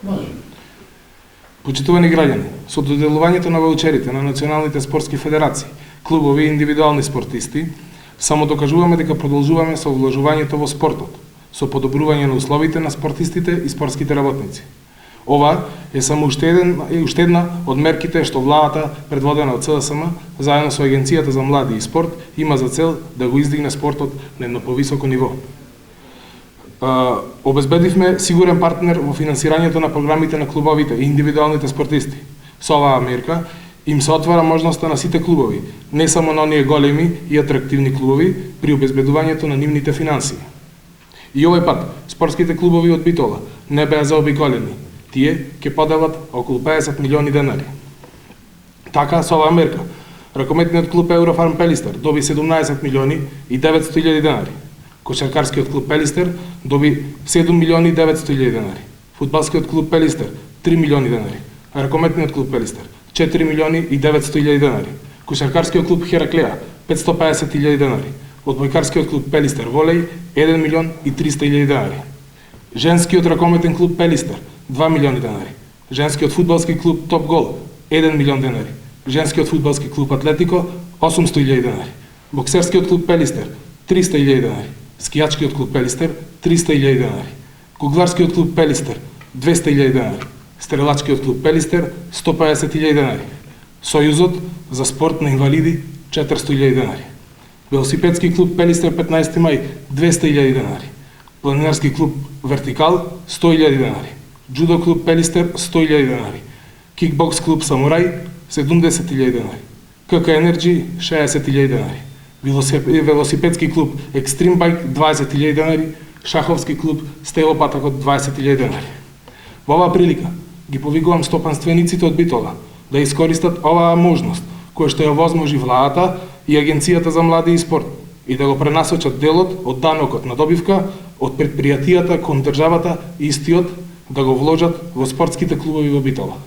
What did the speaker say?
Може. Почитувани граѓани, со доделувањето на ваучерите на националните спортски федерации, клубови и индивидуални спортисти, само докажуваме дека продолжуваме со вложувањето во спортот, со подобрување на условите на спортистите и спортските работници. Ова е само уште една од мерките што владата, предводена од ЦДСМ, заедно со Агенцијата за млади и спорт, има за цел да го издигне спортот на едно повисоко ниво. Обезбедивме сигурен партнер во финансирањето на програмите на клубовите и индивидуалните спортисти. Со оваа мерка им се отвара можноста на сите клубови, не само на оние големи и атрактивни клубови, при обезбедувањето на нивните финансии. И овој пат, спортските клубови од Битола не беа заобиколени. Тие ќе поделат околу 50 милиони денари. Така, со оваа мерка, ракометниот клуб Еврофарм Пелистер доби 17 милиони и 900 илјади денари. Кошаркарскиот клуб Пелистер доби 7 милиони и 900 илјади денари. Фудбалскиот клуб Пелистер 3 милиони денари. А ракометниот клуб Пелистер 4 милиони и 900 илјади денари. Кошаркарскиот клуб Хераклеа 550 илјади денари. Одбојкарскиот клуб Пелистер Волеј 1 милион и 300 илјади денари. Женскиот ракометен клуб Пелистер 2 милиони денари. Женскиот фудбалски клуб Топ Гол 1 милион денари. Женскиот фудбалски клуб Атлетико 800 илјади денари. Боксерскиот клуб Пелистер 300 илјади денари. Скијачкиот клуб Пелистер 300 илјади денари. Кугларскиот клуб Пелистер 200 илјади денари. Стрелачкиот клуб Пелистер 150 илјади денари. Сојузот за спорт на инвалиди 400 илјади денари. Велосипедски клуб Пелистер 15 мај 200 илјади денари. Планинарски клуб Вертикал 100 илјади денари. Джудо клуб Пелистер 100 илјади денари. Кикбокс клуб Самурај 70 илјади денари. КК Енерджи 60 илјади денари. Велосипедски клуб Екстрим Байк 20 илјади денари. Шаховски клуб Стело Патакот 20 илјади денари. Во оваа прилика ги повикувам стопанствениците од Битола да искористат оваа можност која што ја овозможи владата и Агенцијата за млади и спорт и да го пренасочат делот од данокот на добивка од предпријатијата кон државата и истиот да го вложат во спортските клубови во Битола.